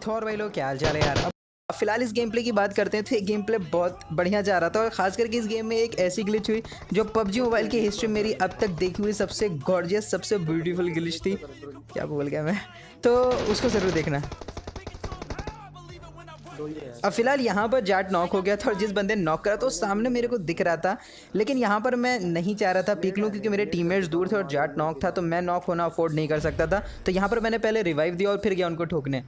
तो और भाई लोग क्या हाल चाल है यार। अब फिलहाल इस गेम प्ले की बात करते हैं तो ये गेम प्ले बहुत बढ़िया जा रहा था और खास करके इस गेम में एक ऐसी ग्लिच हुई जो पबजी मोबाइल की हिस्ट्री में मेरी अब तक देखी हुई सबसे गॉर्जियस सबसे ब्यूटीफुल ग्लिच थी। क्या बोल गया मैं, तो उसको ज़रूर देखना। अब फिलहाल यहाँ पर जाट नॉक हो गया था और जिस बंदे ने नॉक करा तो सामने मेरे को दिख रहा था, लेकिन यहाँ पर मैं नहीं चाह रहा था पिक लूँ क्योंकि मेरे टीममेट्स दूर थे और जाट नॉक था तो मैं नॉक होना अफोर्ड नहीं कर सकता था। तो यहाँ पर मैंने पहले रिवाइव दिया और फिर गया उनको ठोकने।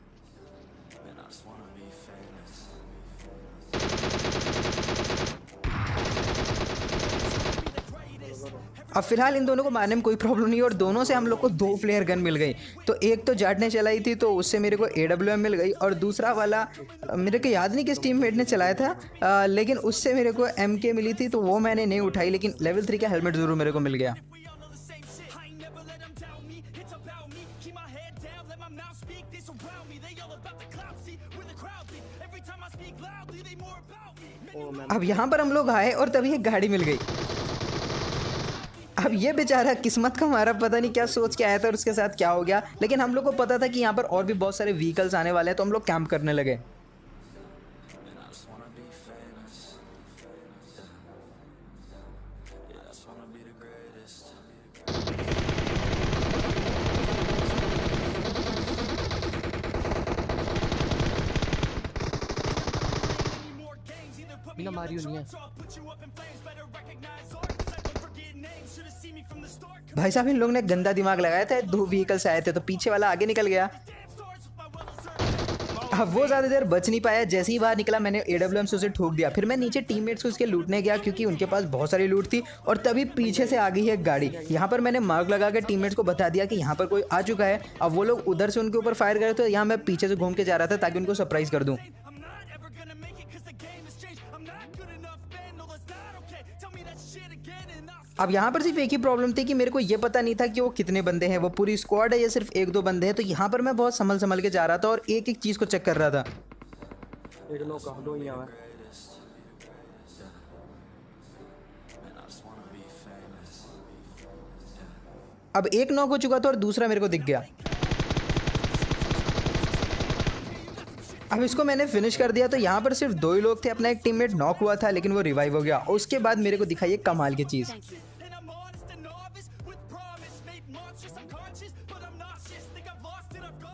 अब फिलहाल इन दोनों को मारने में कोई प्रॉब्लम नहीं और दोनों से हम लोग को 2 फ्लेयर गन मिल गई। तो एक तो जाट ने चलाई थी तो उससे मेरे को AWM मिल गई और दूसरा वाला मेरे को याद नहीं किस टीममेट ने चलाया था, लेकिन उससे मेरे को MK मिली थी तो वो मैंने नहीं उठाई, लेकिन लेवल 3 का हेलमेट ज़रूर मेरे को मिल गया। अब यहाँ पर हम लोग आए और तभी एक गाड़ी मिल गई। अब ये बेचारा किस्मत का मारा पता नहीं क्या सोच के आया था और उसके साथ क्या हो गया, लेकिन हम लोग को पता था कि यहाँ पर और भी बहुत सारे व्हीकल्स आने वाले हैं तो हम लोग कैंप करने लगे। बिना मारियो नहीं है। भाई साहब इन लोग ने गंदा दिमाग लगाया था, 2 व्हीकल्स आए थे तो पीछे वाला आगे निकल गया। अब वो ज़्यादा देर बच नहीं पाया, जैसे ही बाहर निकला मैंने AWM से उसे ठोक दिया। फिर मैं नीचे टीममेट्स को उसके लूटने गया क्योंकि उनके पास बहुत सारी लूट थी और तभी पीछे से आ गई है एक गाड़ी। यहाँ पर मैंने मार्क लगा कर टीममेट्स को बता दिया कि यहाँ पर कोई आ चुका है। अब वो लोग उधर से उनके ऊपर फायर करे तो यहाँ मैं पीछे से घूम के जा रहा था ताकि उनको सरप्राइज़ कर दूँ। अब यहाँ पर सिर्फ एक ही प्रॉब्लम थी कि मेरे को ये पता नहीं था कि वो कितने बंदे हैं, वो पूरी स्क्वाड है या सिर्फ 1-2 बंदे हैं। तो यहाँ पर मैं बहुत संभल संभल के जा रहा था और एक एक चीज़ को चेक कर रहा था। अब एक नॉक हो चुका था और दूसरा मेरे को दिख गया। अब इसको मैंने फिनिश कर दिया। तो यहाँ पर सिर्फ 2 ही लोग थे, अपना एक टीममेट नॉक हुआ था लेकिन वो रिवाइव हो गया और उसके बाद मेरे को दिखाई एक कमाल की चीज़।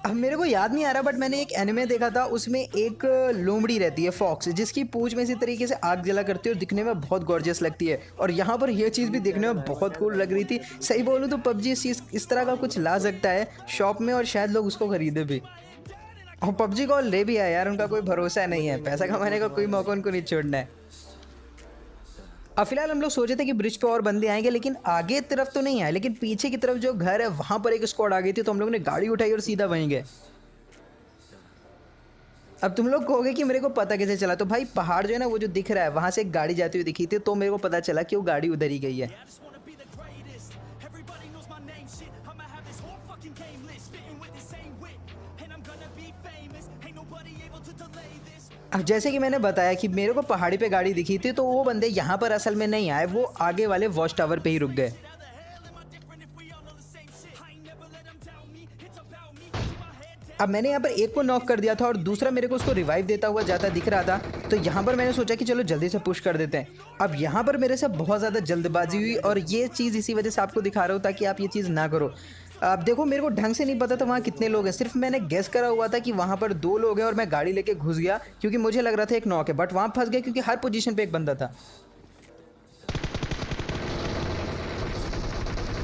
अब मेरे को याद नहीं आ रहा बट मैंने एक एनिमे देखा था, उसमें एक लोमड़ी रहती है फॉक्स, जिसकी पूंछ में इसी तरीके से आग जला करती है और दिखने में बहुत गॉर्जियस लगती है। और यहाँ पर यह चीज़ भी दिखने में बहुत कूल लग रही थी। सही बोलूँ तो पबजी इस तरह का कुछ ला सकता है शॉप में और शायद लोग उसको खरीदे भी। और पबजी को ले भी आया यार, उनका कोई भरोसा नहीं है, पैसा कमाने का कोई मौका उनको नहीं छोड़ना है। अब फिलहाल हम लोग सोचे थे कि ब्रिज पे और बंदे आएंगे लेकिन आगे तरफ तो नहीं आए, लेकिन पीछे की तरफ जो घर है वहां पर एक स्क्वाड आ गई थी तो हम लोग ने गाड़ी उठाई और सीधा वहीं गए। अब तुम लोग कहोगे कि मेरे को पता कैसे चला, तो भाई पहाड़ जो है ना वो जो दिख रहा है वहां से एक गाड़ी जाती हुई दिखी थी तो मेरे को पता चला कि वो गाड़ी उधर ही गई है। अब जैसे कि मैंने बताया कि मेरे को पहाड़ी पे गाड़ी दिखी थी तो वो बंदे यहाँ पर असल में नहीं आए, वो आगे वाले वॉच टावर पे ही रुक गए। अब मैंने यहाँ पर एक को नॉक कर दिया था और दूसरा मेरे को उसको रिवाइव देता हुआ जाता दिख रहा था। तो यहाँ पर मैंने सोचा कि चलो जल्दी से पुश कर देते हैं। अब यहाँ पर मेरे से बहुत ज़्यादा जल्दबाजी हुई और ये चीज़ इसी वजह से आपको दिखा रहा हूँ ताकि आप ये चीज़ ना करो। अब देखो मेरे को ढंग से नहीं पता था वहाँ कितने लोग हैं, सिर्फ मैंने गेस करा हुआ था कि वहाँ पर 2 लोग हैं और मैं गाड़ी लेके घुस गया क्योंकि मुझे लग रहा था एक नॉक है, बट वहाँ फंस गया क्योंकि हर पोजीशन पे एक बंदा था।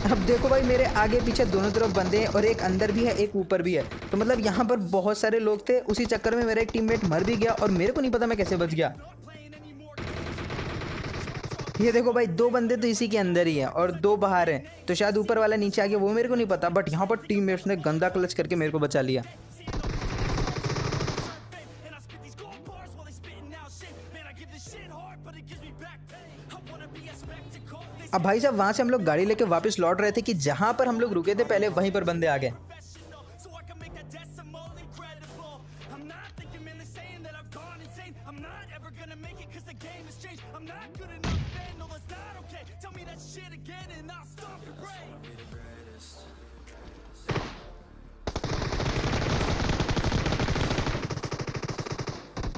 अब देखो भाई मेरे आगे पीछे दोनों तरफ बंदे हैं और एक अंदर भी है एक ऊपर भी है, तो मतलब यहाँ पर बहुत सारे लोग थे। उसी चक्कर में मेरा एक टीममेट मर भी गया और मेरे को नहीं पता मैं कैसे बच गया। ये देखो भाई 2 बंदे तो इसी के अंदर ही हैं और 2 बाहर हैं, तो शायद ऊपर वाला नीचे आ गया वो मेरे को नहीं पता, बट यहाँ पर टीममेट्स ने गंदा क्लच करके मेरे को बचा लिया। अब भाई साहब वहां से हम लोग गाड़ी लेके वापस लौट रहे थे कि जहां पर हम लोग रुके थे पहले वहीं पर बंदे आ गए।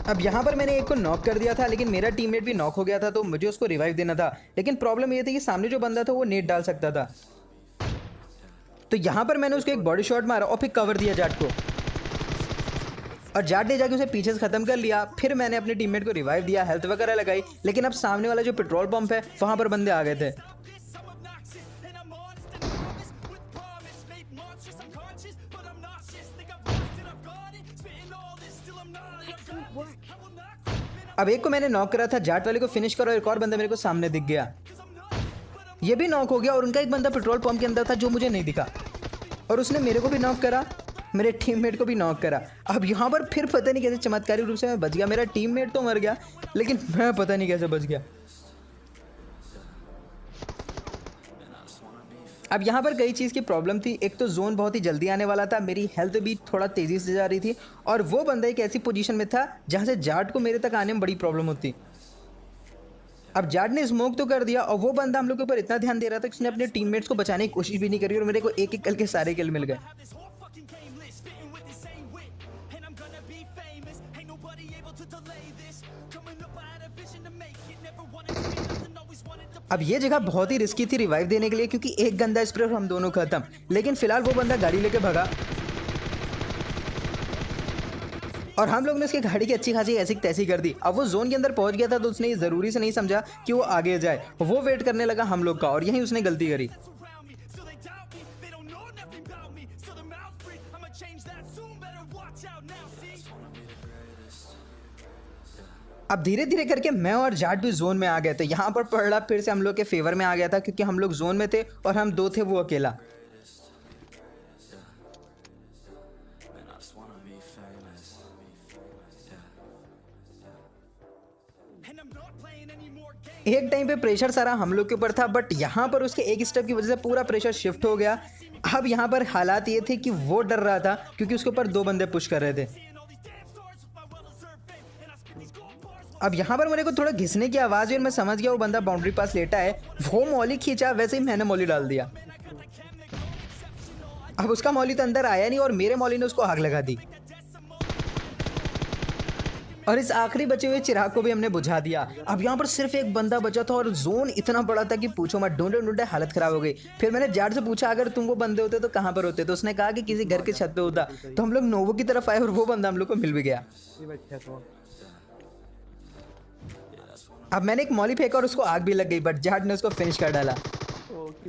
अब यहाँ पर मैंने एक को नॉक कर दिया था, लेकिन मेरा टीममेट भी नॉक हो गया था, तो मुझे उसको रिवाइव देना था। लेकिन प्रॉब्लम ये थी कि सामने जो बंदा था वो नेट डाल सकता था। तो यहाँ पर मैंने उसको एक बॉडी शॉट मारा और फिर कवर दिया जाट को, और जाट ने जाके उसे पीछे से खत्म कर लिया। फिर मैंने अपने टीममेट को रिवाइव दिया, हेल्थ वगैरह लगाई, लेकिन अब सामने वाला जो पेट्रोल पंप है वहाँ पर बंदे आ गए थे। अब एक को मैंने नॉक करा था, जाट वाले को फिनिश करा, और एक और बंदा मेरे को सामने दिख गया, ये भी नॉक हो गया। और उनका एक बंदा पेट्रोल पंप के अंदर था जो मुझे नहीं दिखा, और उसने मेरे को भी नॉक करा, मेरे टीममेट को भी नॉक करा। अब यहाँ पर फिर पता नहीं कैसे चमत्कारी रूप से मैं बच गया। मेरा टीममेट तो मर गया, लेकिन मैं पता नहीं कैसे बच गया। अब यहाँ पर कई चीज़ की प्रॉब्लम थी। एक तो जोन बहुत ही जल्दी आने वाला था, मेरी हेल्थ भी थोड़ा तेज़ी से जा रही थी, और वो बंदा एक ऐसी पोजीशन में था जहाँ से जाट को मेरे तक आने में बड़ी प्रॉब्लम होती। अब जाट ने स्मोक तो कर दिया, और वो बंदा हम लोग के ऊपर इतना ध्यान दे रहा था कि उसने अपने टीममेट्स को बचाने की कोशिश भी नहीं करी, और मेरे को एक एक करके सारे किल मिल गए। अब ये जगह बहुत ही रिस्की थी रिवाइव देने के लिए, क्योंकि एक गंदा स्प्रे और हम दोनों खत्म। लेकिन फिलहाल वो बंदा गाड़ी लेके भगा, और हम लोग ने उसकी गाड़ी की अच्छी खासी ऐसी तैसी कर दी। अब वो जोन के अंदर पहुंच गया था, तो उसने ये ज़रूरी से नहीं समझा कि वो आगे जाए, वो वेट करने लगा हम लोग का, और यहीं उसने गलती करी। अब धीरे धीरे करके मैं और जाट भी जोन में आ गए थे। यहाँ पर पड़ला फिर से हम लोग के फेवर में आ गया था, क्योंकि हम लोग जोन में थे और हम दो थे, वो अकेला। एक टाइम पे प्रेशर सारा हम लोग के ऊपर था, बट यहाँ पर उसके एक स्टेप की वजह से पूरा प्रेशर शिफ्ट हो गया। अब यहाँ पर हालात ये थे कि वो डर रहा था, क्योंकि उसके ऊपर दो बंदे पुश कर रहे थे। अब यहाँ पर मेरे को थोड़ा घिसने की आवाज़ हुई, और मैं समझ गया वो बंदा बाउंड्री पास लेटा है। वो मौली खींचा, वैसे ही मैंने मौली डाल दिया। अब उसका मौली तो अंदर आया नहीं, और मेरे मौली ने उसको आग लगा दी, और इस आखिरी बचे हुए चिराग को भी हमने बुझा दिया। अब यहाँ पर सिर्फ एक बंदा बचा था, और जोन इतना बड़ा था कि पूछो मत, ढूंढे ढूंढे हालत खराब हो गई। फिर मैंने जाट से पूछा, अगर तुम वो बंदे होते तो कहाँ पर होते? तो उसने कहा कि किसी घर के छत पे होता। तो हम लोग नोवो की तरफ आए, और वो बंदा हम लोग को मिल भी गया। अब मैंने एक मौली फेंका और उसको आग भी लग गई, बट जाट ने उसको फिनिश कर डाला।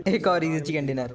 एक और इजी चिकन डिनर।